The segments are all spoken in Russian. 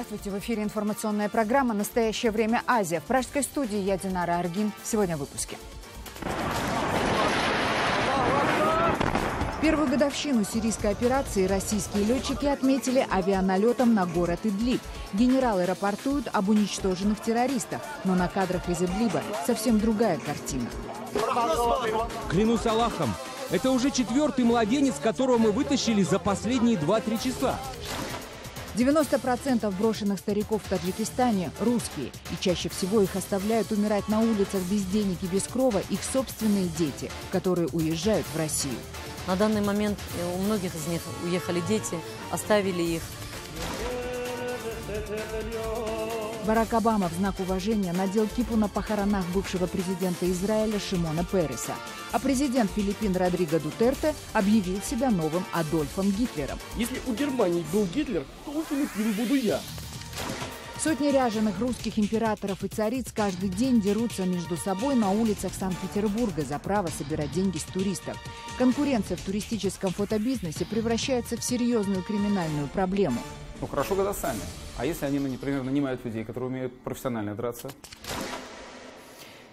Здравствуйте! В эфире информационная программа «Настоящее время. Азия». В пражской студии я Динара Аргин. Сегодня в выпуске. Первую годовщину сирийской операции российские летчики отметили авианалетом на город Идлиб. Генералы рапортуют об уничтоженных террористах, но на кадрах из Идлиба совсем другая картина. Клянусь Аллахом, это уже 4-й младенец, которого мы вытащили за последние 2-3 часа. 90% брошенных стариков в Таджикистане – русские. И чаще всего их оставляют умирать на улицах без денег и без крова их собственные дети, которые уезжают в Россию. На данный момент у многих из них уехали дети, оставили их. Барак Обама в знак уважения надел кипу на похоронах бывшего президента Израиля Шимона Переса. А президент Филиппин Родриго Дутерте объявил себя новым Адольфом Гитлером. Если у Германии был Гитлер, то у Филиппин буду я. Сотни ряженых русских императоров и цариц каждый день дерутся между собой на улицах Санкт-Петербурга за право собирать деньги с туристов. Конкуренция в туристическом фотобизнесе превращается в серьезную криминальную проблему. Ну хорошо, когда сами. А если они, например, нанимают людей, которые умеют профессионально драться?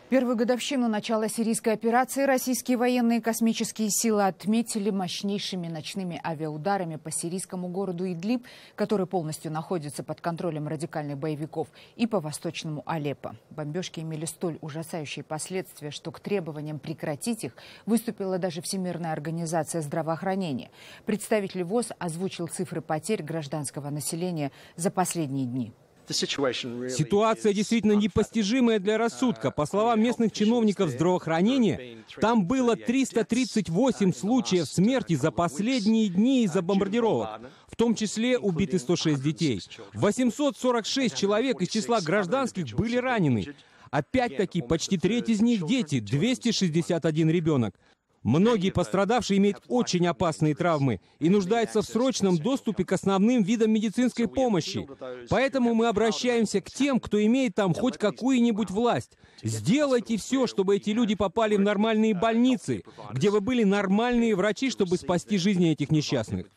Первую годовщину начала сирийской операции российские военные и космические силы отметили мощнейшими ночными авиаударами по сирийскому городу Идлиб, который полностью находится под контролем радикальных боевиков, и по восточному Алеппо. Бомбежки имели столь ужасающие последствия, что к требованиям прекратить их выступила даже Всемирная организация здравоохранения. Представитель ВОЗ озвучил цифры потерь гражданского населения за последние дни. Ситуация действительно непостижимая для рассудка. По словам местных чиновников здравоохранения, там было 338 случаев смерти за последние дни из-за бомбардировок. В том числе убиты 106 детей. 846 человек из числа гражданских были ранены. Опять-таки, почти треть из них дети, 261 ребенок. Многие пострадавшие имеют очень опасные травмы и нуждаются в срочном доступе к основным видам медицинской помощи. Поэтому мы обращаемся к тем, кто имеет там хоть какую-нибудь власть. Сделайте все, чтобы эти люди попали в нормальные больницы, где бы были нормальные врачи, чтобы спасти жизни этих несчастных.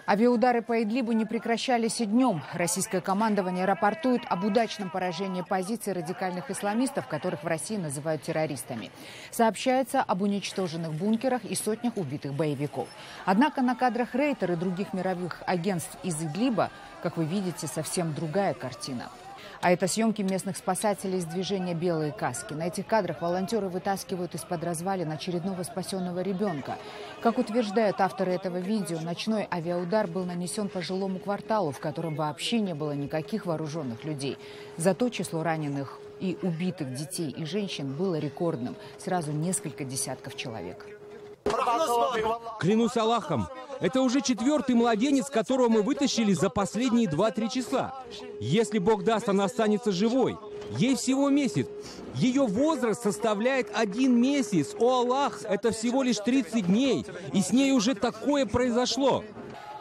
Авиаудары по Идлибу не прекращались и днем. Российское командование рапортует об удачном поражении позиций радикальных исламистов, которых в России называют террористами. Сообщается об уничтоженных бункерах и сотнях убитых боевиков. Однако на кадрах Рейтер и других мировых агентств из Идлиба, как вы видите, совсем другая картина. А это съемки местных спасателей из движения «Белые каски». На этих кадрах волонтеры вытаскивают из-под развалин очередного спасенного ребенка. Как утверждают авторы этого видео, ночной авиаудар был нанесен по жилому кварталу, в котором вообще не было никаких вооруженных людей. Зато число раненых и убитых детей и женщин было рекордным. Сразу несколько десятков человек. Клянусь Аллахом, это уже 4-й младенец, которого мы вытащили за последние 2-3 часа. Если Бог даст, она останется живой. Ей всего месяц. Ее возраст составляет 1 месяц. О Аллах, это всего лишь 30 дней. И с ней уже такое произошло.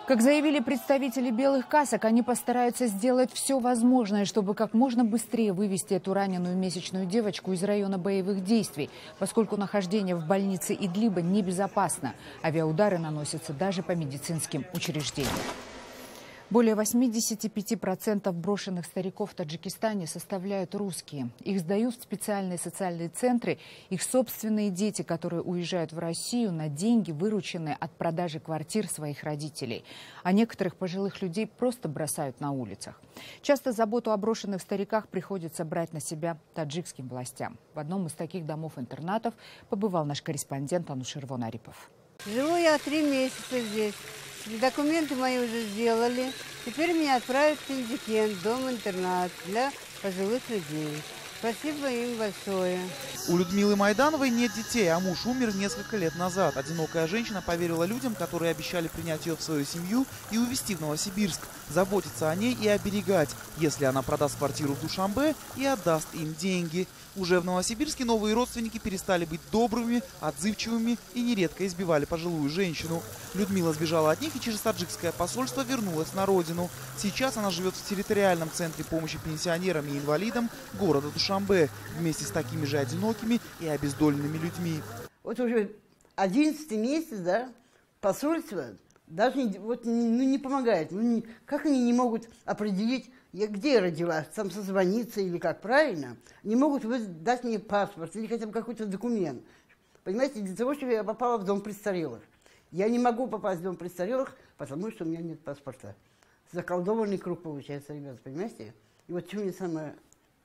Как заявили представители «Белых касок», они постараются сделать все возможное, чтобы как можно быстрее вывести эту раненую месячную девочку из района боевых действий, поскольку нахождение в больнице Идлиба небезопасно. Авиаудары наносятся даже по медицинским учреждениям. Более 85% брошенных стариков в Таджикистане составляют русские. Их сдают в специальные социальные центры их собственные дети, которые уезжают в Россию на деньги, вырученные от продажи квартир своих родителей. А некоторых пожилых людей просто бросают на улицах. Часто заботу о брошенных стариках приходится брать на себя таджикским властям. В одном из таких домов-интернатов побывал наш корреспондент Анушер Вонарипов. Живу я 3 месяца здесь. Документы мои уже сделали. Теперь меня отправят в Пензикен, дом-интернат для пожилых людей. Спасибо им большое. У Людмилы Майдановой нет детей, а муж умер несколько лет назад. Одинокая женщина поверила людям, которые обещали принять ее в свою семью и увезти в Новосибирск, заботиться о ней и оберегать, если она продаст квартиру в Душанбе и отдаст им деньги. Уже в Новосибирске новые родственники перестали быть добрыми, отзывчивыми и нередко избивали пожилую женщину. Людмила сбежала от них и через таджикское посольство вернулась на родину. Сейчас она живет в территориальном центре помощи пенсионерам и инвалидам города Душанбе вместе с такими же одинокими и обездоленными людьми. Вот уже 11 месяц, да, посольство даже не помогает. Как они не могут определить, где я родилась, там созвониться или как, правильно? Не могут дать мне паспорт или хотя бы какой-то документ. Понимаете, для того, чтобы я попала в дом престарелых. Я не могу попасть в дом престарелых, потому что у меня нет паспорта. Заколдованный круг получается, ребята, понимаете? И вот что мне самое...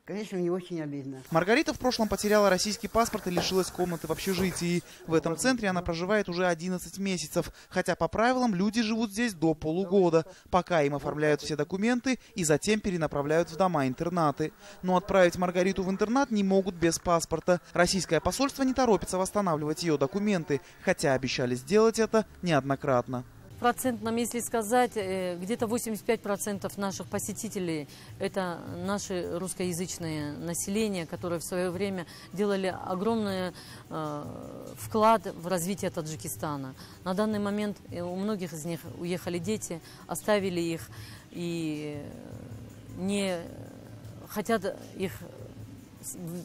Конечно, мне очень обидно. Маргарита в прошлом потеряла российский паспорт и лишилась комнаты в общежитии. В этом центре она проживает уже 11 месяцев. Хотя по правилам люди живут здесь до полугода, пока им оформляют все документы и затем перенаправляют в дома-интернаты. Но отправить Маргариту в интернат не могут без паспорта. Российское посольство не торопится восстанавливать ее документы, хотя обещали сделать это неоднократно. Процентном, если сказать, где-то 85% наших посетителей – это наше русскоязычное население, которое в свое время делали огромный вклад в развитие Таджикистана. На данный момент у многих из них уехали дети, оставили их и не хотят их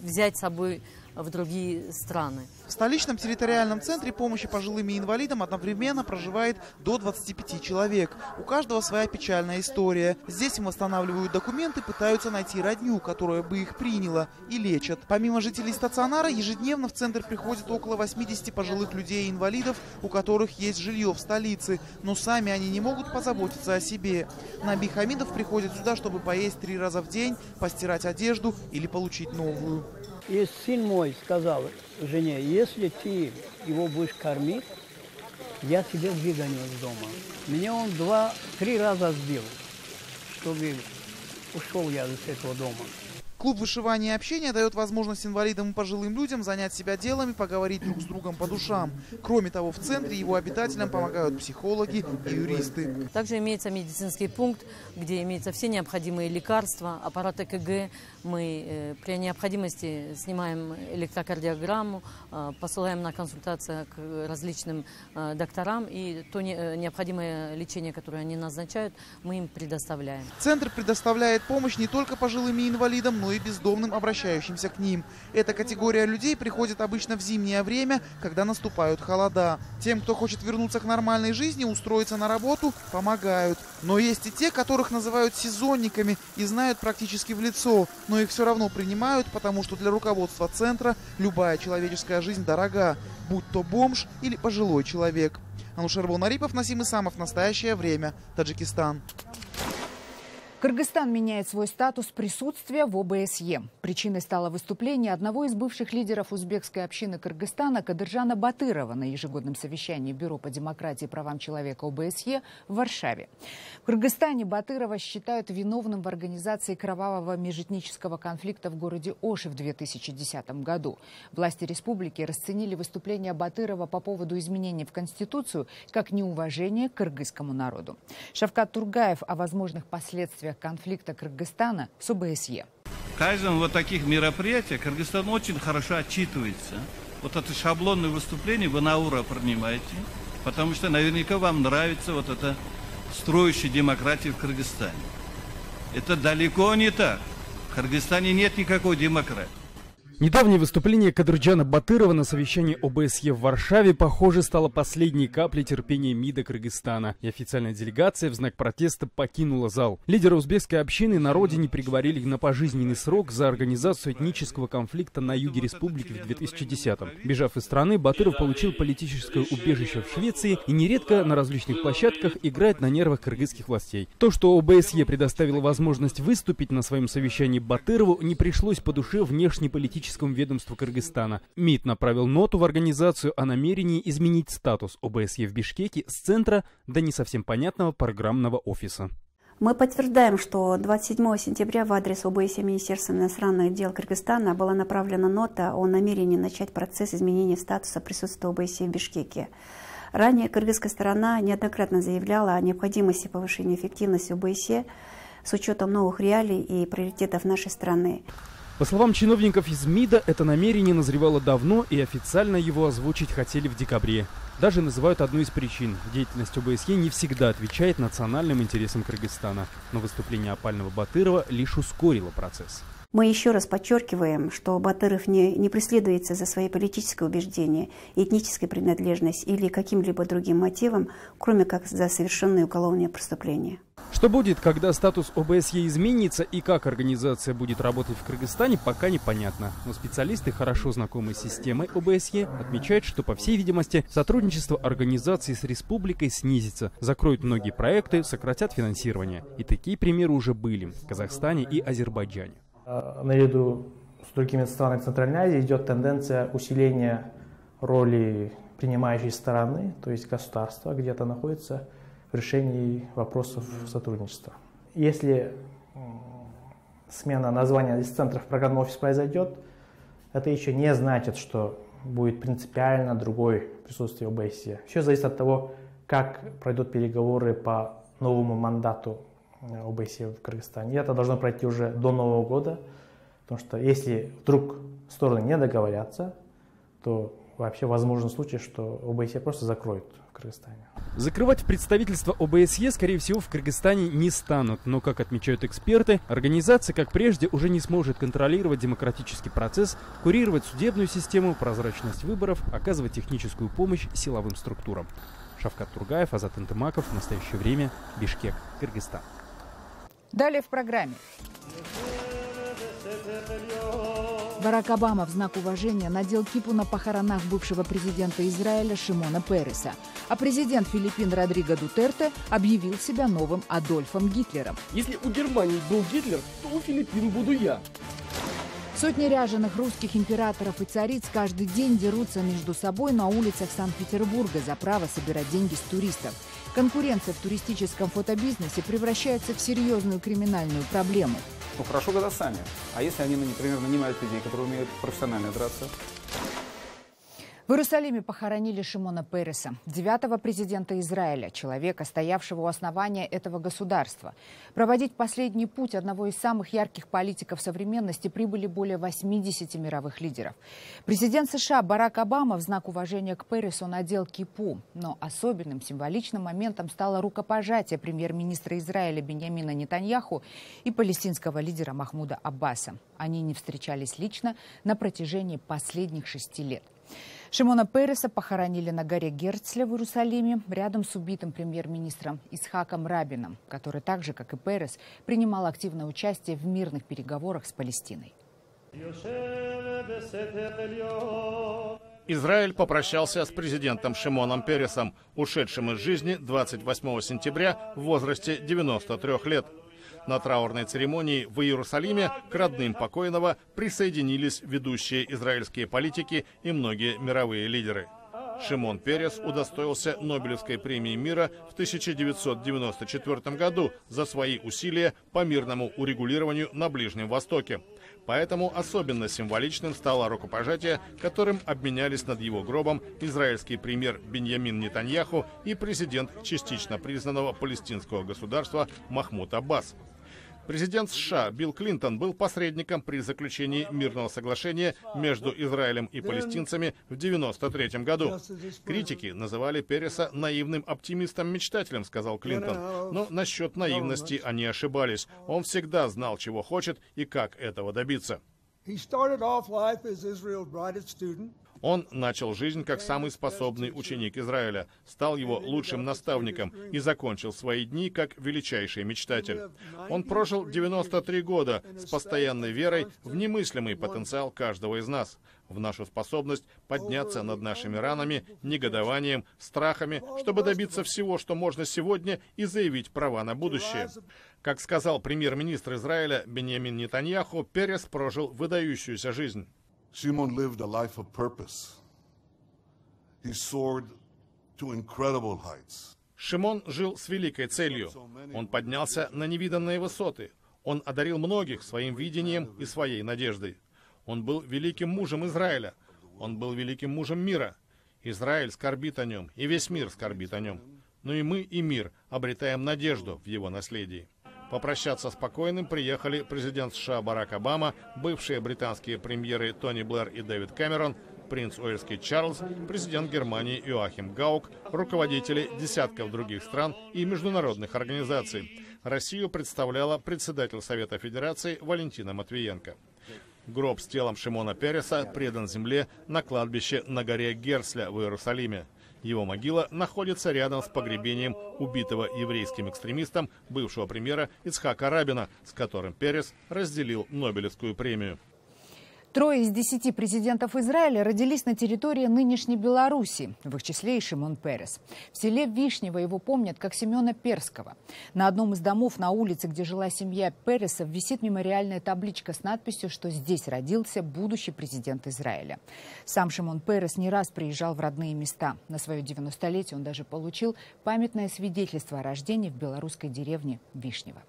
взять с собой в другие страны. В столичном территориальном центре помощи пожилым и инвалидам одновременно проживает до 25 человек. У каждого своя печальная история. Здесь им восстанавливают документы, пытаются найти родню, которая бы их приняла, и лечат. Помимо жителей стационара, ежедневно в центр приходит около 80 пожилых людей и инвалидов, у которых есть жилье в столице. Но сами они не могут позаботиться о себе. Наби Хамидов приходит сюда, чтобы поесть 3 раза в день, постирать одежду или получить новую. И сын мой сказал жене, если ты его будешь кормить, я тебя выгоню из дома. Меня он 2-3 раза сбил, чтобы ушел я из этого дома. Клуб вышивания и общения дает возможность инвалидам и пожилым людям занять себя делами, поговорить друг с другом по душам. Кроме того, в центре его обитателям помогают психологи и юристы. Также имеется медицинский пункт, где имеются все необходимые лекарства, аппарат ЭКГ. Мы при необходимости снимаем электрокардиограмму, посылаем на консультацию к различным докторам. И то необходимое лечение, которое они назначают, мы им предоставляем. Центр предоставляет помощь не только пожилым и инвалидам, но и бездомным, обращающимся к ним. Эта категория людей приходит обычно в зимнее время, когда наступают холода. Тем, кто хочет вернуться к нормальной жизни, устроиться на работу, помогают. Но есть и те, которых называют сезонниками и знают практически в лицо. Но их все равно принимают, потому что для руководства центра любая человеческая жизнь дорога, будь то бомж или пожилой человек. Анушербол Нарипов, Насим Исамов. Настоящее время. Таджикистан. Кыргызстан меняет свой статус присутствия в ОБСЕ. Причиной стало выступление одного из бывших лидеров узбекской общины Кыргызстана Кадыржана Батырова на ежегодном совещании Бюро по демократии и правам человека ОБСЕ в Варшаве. В Кыргызстане Батырова считают виновным в организации кровавого межэтнического конфликта в городе Оши в 2010 году. Власти республики расценили выступление Батырова по поводу изменений в Конституцию как неуважение к кыргызскому народу. Шавкат Тургаев о возможных последствиях конфликта Кыргызстана с ОБСЕ. В каждом вот таких мероприятиях Кыргызстан очень хорошо отчитывается. Вот это шаблонное выступление вы на ура принимаете, потому что наверняка вам нравится вот это строящая демократия в Кыргызстане. Это далеко не так. В Кыргызстане нет никакой демократии. Недавнее выступление Кадыржана Батырова на совещании ОБСЕ в Варшаве, похоже, стало последней каплей терпения МИДа Кыргызстана. И официальная делегация в знак протеста покинула зал. Лидеры узбекской общины на родине приговорили на пожизненный срок за организацию этнического конфликта на юге республики в 2010-м. Бежав из страны, Батыров получил политическое убежище в Швеции и нередко на различных площадках играет на нервах кыргызских властей. То, что ОБСЕ предоставила возможность выступить на своем совещании Батырову, не пришлось по душе внешнеполитическому ведомству Кыргызстана. МИД направил ноту в организацию о намерении изменить статус ОБСЕ в Бишкеке с центра до не совсем понятного программного офиса. Мы подтверждаем, что 27 сентября в адрес ОБСЕ Министерства иностранных дел Кыргызстана была направлена нота о намерении начать процесс изменения статуса присутствия ОБСЕ в Бишкеке. Ранее кыргызская сторона неоднократно заявляла о необходимости повышения эффективности ОБСЕ с учетом новых реалий и приоритетов нашей страны. По словам чиновников из МИДа, это намерение назревало давно и официально его озвучить хотели в декабре. Даже называют одну из причин. Деятельность ОБСЕ не всегда отвечает национальным интересам Кыргызстана. Но выступление опального Батырова лишь ускорило процесс. Мы еще раз подчеркиваем, что Батыров не преследуется за свои политические убеждения, этнической принадлежность или каким-либо другим мотивом, кроме как за совершенные уголовные преступления. Что будет, когда статус ОБСЕ изменится и как организация будет работать в Кыргызстане, пока непонятно. Но специалисты, хорошо знакомые с системой ОБСЕ, отмечают, что, по всей видимости, сотрудничество организации с республикой снизится, закроют многие проекты, сократят финансирование. И такие примеры уже были в Казахстане и Азербайджане. Наряду с другими странами Центральной Азии идет тенденция усиления роли принимающей стороны, то есть государства, где-то находится в решении вопросов сотрудничества. Если смена названия из центров программного офиса произойдет, это еще не значит, что будет принципиально другое присутствие ОБСЕ. Все зависит от того, как пройдут переговоры по новому мандату ОБСЕ в Кыргызстане. И это должно пройти уже до Нового года, потому что если вдруг стороны не договорятся, то вообще возможен случай, что ОБСЕ просто закроют в Кыргызстане. Закрывать представительство ОБСЕ, скорее всего, в Кыргызстане не станут. Но, как отмечают эксперты, организация, как прежде, уже не сможет контролировать демократический процесс, курировать судебную систему, прозрачность выборов, оказывать техническую помощь силовым структурам. Шавкат Тургаев, Азат Интымаков. В настоящее время Бишкек, Кыргызстан. Далее в программе. Барак Обама в знак уважения надел кипу на похоронах бывшего президента Израиля Шимона Переса. А президент Филиппин Родриго Дутерте объявил себя новым Адольфом Гитлером. Если у Германии был Гитлер, то у Филиппин буду я. Сотни ряженых русских императоров и цариц каждый день дерутся между собой на улицах Санкт-Петербурга за право собирать деньги с туристов. Конкуренция в туристическом фотобизнесе превращается в серьезную криминальную проблему. Ну хорошо, когда сами. А если они, например, нанимают людей, которые умеют профессионально драться? В Иерусалиме похоронили Шимона Переса, 9-го президента Израиля, человека, стоявшего у основания этого государства. Проводить последний путь одного из самых ярких политиков современности прибыли более 80 мировых лидеров. Президент США Барак Обама в знак уважения к Пересу надел кипу. Но особенным символичным моментом стало рукопожатие премьер-министра Израиля Биньямина Нетаньяху и палестинского лидера Махмуда Аббаса. Они не встречались лично на протяжении последних 6 лет. Шимона Переса похоронили на горе Герцля в Иерусалиме рядом с убитым премьер-министром Ицхаком Рабином, который так же, как и Перес, принимал активное участие в мирных переговорах с Палестиной. Израиль попрощался с президентом Шимоном Пересом, ушедшим из жизни 28 сентября в возрасте 93 лет. На траурной церемонии в Иерусалиме к родным покойного присоединились ведущие израильские политики и многие мировые лидеры. Шимон Перес удостоился Нобелевской премии мира в 1994 году за свои усилия по мирному урегулированию на Ближнем Востоке. Поэтому особенно символичным стало рукопожатие, которым обменялись над его гробом израильский премьер Биньямин Нетаньяху и президент частично признанного палестинского государства Махмуд Аббас. Президент США Билл Клинтон был посредником при заключении мирного соглашения между Израилем и палестинцами в 1993 году. Критики называли Переса наивным оптимистом-мечтателем, сказал Клинтон. Но насчет наивности они ошибались. Он всегда знал, чего хочет и как этого добиться. Он начал жизнь как самый способный ученик Израиля, стал его лучшим наставником и закончил свои дни как величайший мечтатель. Он прожил 93 года с постоянной верой в немыслимый потенциал каждого из нас, в нашу способность подняться над нашими ранами, негодованием, страхами, чтобы добиться всего, что можно сегодня, и заявить права на будущее. Как сказал премьер-министр Израиля Биньямин Нетаньяху, Перес прожил выдающуюся жизнь. Shimon lived a life of purpose. He soared to incredible heights. Шимон жил с великой целью. Он поднялся на невиданные высоты. Он одарил многих своим видением и своей надеждой. Он был великим мужем Израиля. Он был великим мужем мира. Израиль скорбит о нем, и весь мир скорбит о нем. Но и мы, и мир обретаем надежду в его наследии. Попрощаться с покойным приехали президент США Барак Обама, бывшие британские премьеры Тони Блэр и Дэвид Кэмерон, принц Уэльский Чарльз, президент Германии Йоахим Гаук, руководители десятков других стран и международных организаций. Россию представляла председатель Совета Федерации Валентина Матвиенко. Гроб с телом Шимона Переса предан земле на кладбище на горе Герсля в Иерусалиме. Его могила находится рядом с погребением убитого еврейским экстремистом бывшего премьера Ицхака Рабина, с которым Перес разделил Нобелевскую премию. 3 из 10 президентов Израиля родились на территории нынешней Беларуси, в их числе и Шимон Перес. В селе Вишнево его помнят как Семена Перского. На одном из домов на улице, где жила семья Пересов, висит мемориальная табличка с надписью, что здесь родился будущий президент Израиля. Сам Шимон Перес не раз приезжал в родные места. На свое 90-летие он даже получил памятное свидетельство о рождении в белорусской деревне Вишнево.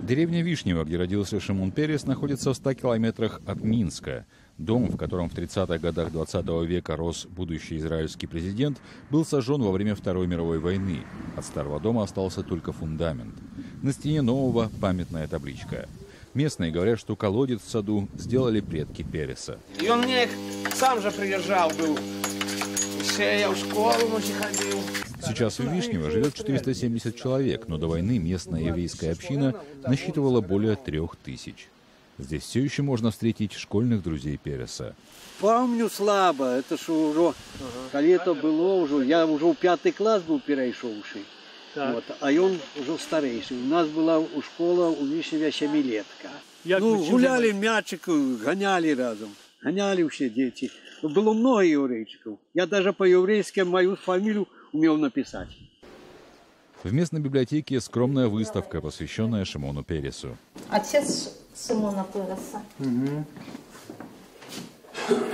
Деревня Вишнево, где родился Шимон Перес, находится в 100 километрах от Минска. Дом, в котором в 30-х годах 20 века рос будущий израильский президент, был сожжен во время Второй мировой войны. От старого дома остался только фундамент. На стене нового памятная табличка. Местные говорят, что колодец в саду сделали предки Переса. И он мне сам же приезжал был. Все я в школу ходил. Сейчас в Вишнево живет 470 человек, но до войны местная еврейская община насчитывала более 3000. Здесь все еще можно встретить школьных друзей Переса. Помню слабо, это ж уже, когда это было уже, я уже в 5 класс был перейшовший, вот, а он уже старейший. У нас была у школа у Вишневе 7-летка. Гуляли мячик, гоняли разом, гоняли все дети. Было много еврейчиков. Я даже по-еврейски мою фамилию умел написать. В местной библиотеке скромная выставка, посвященная Шимону Пересу. Отец Шимона Переса.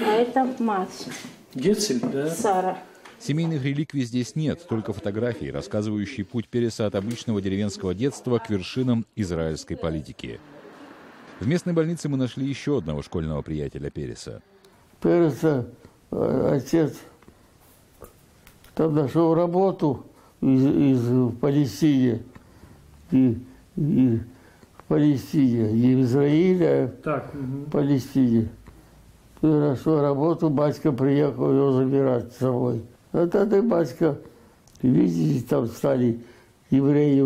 А это мать. Гетцель, да? Сара. Семейных реликвий здесь нет, только фотографии, рассказывающие путь Переса от обычного деревенского детства к вершинам израильской политики. В местной больнице мы нашли еще одного школьного приятеля Переса. Переса отец там нашел работу из Палестины, и в Палестине, и в Израиле, в Палестине. И нашел работу, батька приехал его забирать с собой. А тогда батька, видите, там стали евреи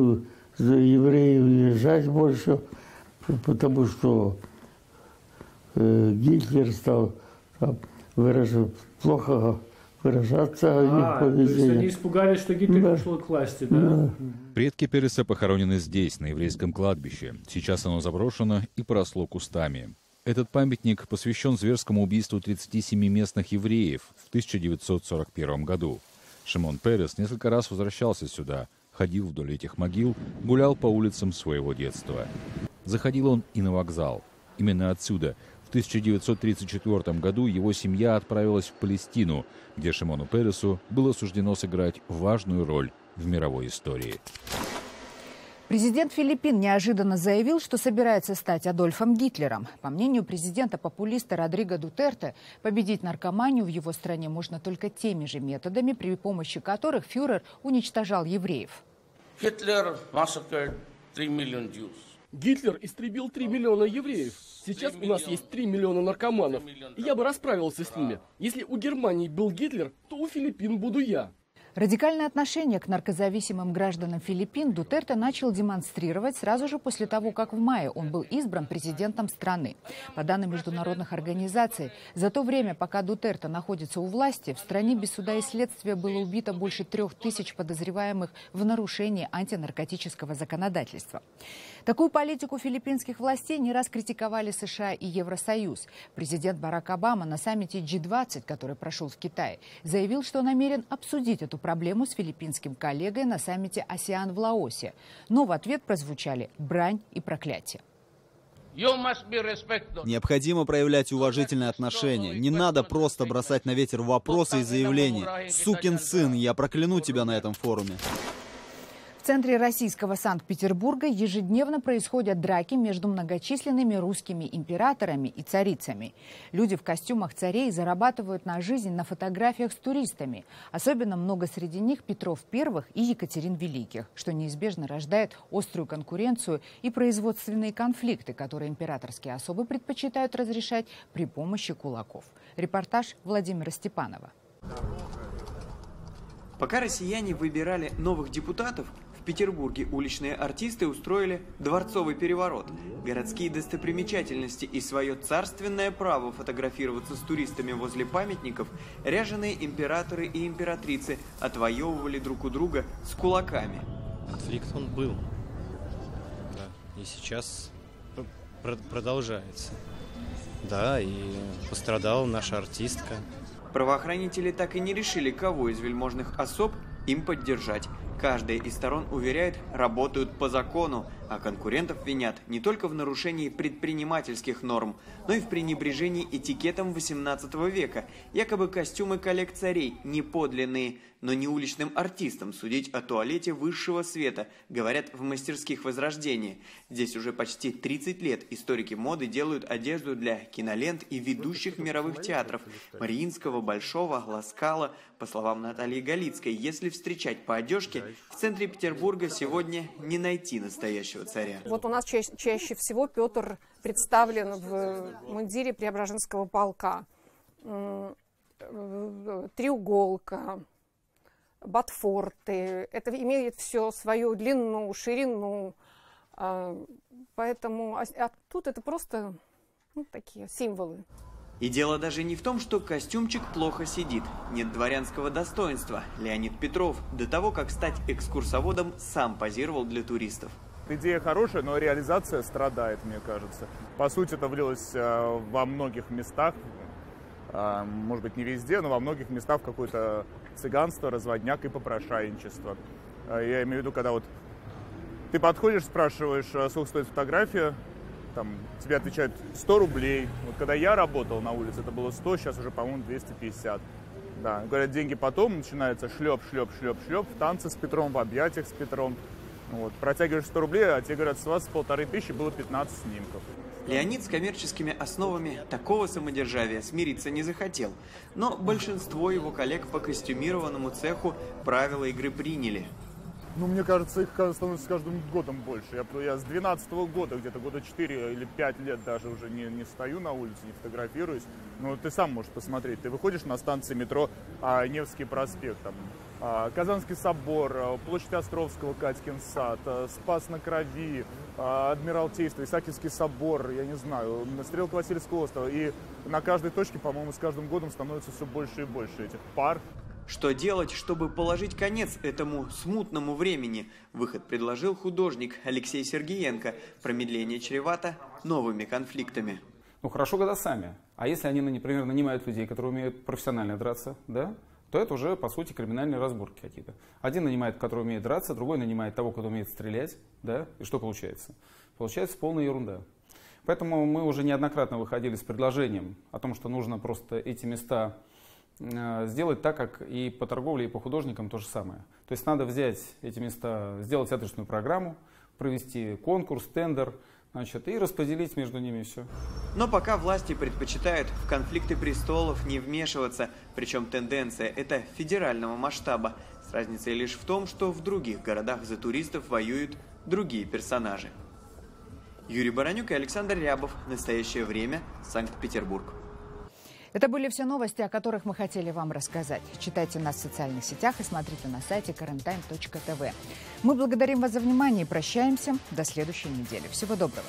уезжать больше, потому что Гитлер стал там плохо выражаться. То есть они испугались, что Гитлер пришел к власти, да? Предки Переса похоронены здесь, на еврейском кладбище. Сейчас оно заброшено и поросло кустами. Этот памятник посвящен зверскому убийству 37 местных евреев в 1941 году. Шимон Перес несколько раз возвращался сюда, ходил вдоль этих могил, гулял по улицам своего детства. Заходил он и на вокзал. Именно отсюда в 1934 году его семья отправилась в Палестину, где Шимону Пересу было суждено сыграть важную роль в мировой истории. Президент Филиппин неожиданно заявил, что собирается стать Адольфом Гитлером. По мнению президента-популиста Родриго Дутерте, победить наркоманию в его стране можно только теми же методами, при помощи которых фюрер уничтожал евреев. Гитлер massacred 3 million Jews. Гитлер истребил 3 миллиона евреев. Сейчас у нас есть 3 миллиона наркоманов. И я бы расправился с ними. Если у Германии был Гитлер, то у Филиппин буду я. Радикальное отношение к наркозависимым гражданам Филиппин Дутерте начал демонстрировать сразу же после того, как в мае он был избран президентом страны. По данным международных организаций, за то время, пока Дутерте находится у власти, в стране без суда и следствия было убито больше 3000 подозреваемых в нарушении антинаркотического законодательства. Такую политику филиппинских властей не раз критиковали США и Евросоюз. Президент Барак Обама на саммите G20, который прошел в Китае, заявил, что намерен обсудить эту проблему с филиппинским коллегой на саммите АСЕАН в Лаосе. Но в ответ прозвучали брань и проклятие. Необходимо проявлять уважительное отношение. Не надо просто бросать на ветер вопросы и заявления. Сукин сын, я прокляну тебя на этом форуме. В центре российского Санкт-Петербурга ежедневно происходят драки между многочисленными русскими императорами и царицами. Люди в костюмах царей зарабатывают на жизнь на фотографиях с туристами. Особенно много среди них Петров I и Екатерин Великих, что неизбежно рождает острую конкуренцию и производственные конфликты, которые императорские особы предпочитают разрешать при помощи кулаков. Репортаж Владимира Степанова. Пока россияне выбирали новых депутатов, в Петербурге уличные артисты устроили дворцовый переворот. Городские достопримечательности и свое царственное право фотографироваться с туристами возле памятников ряженые императоры и императрицы отвоевывали друг у друга с кулаками. Конфликт он был, да, и сейчас продолжается. Да, и пострадала наша артистка. Правоохранители так и не решили, кого из вельможных особ им поддержать. Каждая из сторон уверяет, работают по закону, а конкурентов винят не только в нарушении предпринимательских норм, но и в пренебрежении этикетом XVIII века. Якобы костюмы коллег царей не подлинные, но не уличным артистам судить о туалете высшего света, говорят в мастерских Возрождения. Здесь уже почти 30 лет историки моды делают одежду для кинолент и ведущих мировых театров Мариинского, Большого, Ла Скала. По словам Натальи Галицкой, если встречать по одежке, в центре Петербурга сегодня не найти настоящего царя. Вот у нас чаще всего Петр представлен в мундире Преображенского полка. Треуголка, ботфорты. Это имеет все свою длину, ширину. Поэтому тут это просто такие символы. И дело даже не в том, что костюмчик плохо сидит. Нет дворянского достоинства. Леонид Петров до того, как стать экскурсоводом, сам позировал для туристов. Идея хорошая, но реализация страдает, мне кажется. По сути, это влилось во многих местах, может быть, не везде, но во многих местах в какое-то цыганство, разводняк и попрошайничество. Я имею в виду, когда вот ты подходишь, спрашиваешь, сколько стоит фотография, там, тебе отвечают 100 рублей. Вот когда я работал на улице, это было 100, сейчас уже, по-моему, 250. Да, говорят, деньги потом, начинается шлеп, в танце с Петром, в объятиях с Петром. Вот. Протягиваешь 100 рублей, а тебе говорят, с вас 1500 было 15 снимков. Леонид с коммерческими основами такого самодержавия смириться не захотел. Но большинство его коллег по костюмированному цеху правила игры приняли. Ну, мне кажется, их становится с каждым годом больше. Я с 12-го года, где-то года 4 или 5 лет даже уже не стою на улице, не фотографируюсь. Но ты сам можешь посмотреть. Ты выходишь на станции метро Невский проспект, там, Казанский собор, площадь Островского, Катькин сад, Спас на Крови, Адмиралтейство, Исаакиевский собор, я не знаю, Стрелка Васильевского острова. И на каждой точке, по-моему, с каждым годом становится все больше и больше этих пар. Что делать, чтобы положить конец этому смутному времени? Выход предложил художник Алексей Сергеенко. Промедление чревато новыми конфликтами. Ну хорошо, когда сами. А если они, например, нанимают людей, которые умеют профессионально драться, да, то это уже, по сути, криминальные разборки какие-то. Один нанимает, который умеет драться, другой нанимает того, кто умеет стрелять, да, и что получается? Получается полная ерунда. Поэтому мы уже неоднократно выходили с предложением о том, что нужно просто эти места сделать так, как и по торговле, и по художникам то же самое. То есть надо взять эти места, сделать адресную программу, провести конкурс, тендер, значит, и распределить между ними все. Но пока власти предпочитают в конфликты престолов не вмешиваться, причем тенденция эта федерального масштаба, с разницей лишь в том, что в других городах за туристов воюют другие персонажи. Юрий Баранюк и Александр Рябов. Настоящее время. Санкт-Петербург. Это были все новости, о которых мы хотели вам рассказать. Читайте нас в социальных сетях и смотрите на сайте karenTime.tv. Мы благодарим вас за внимание и прощаемся до следующей недели. Всего доброго.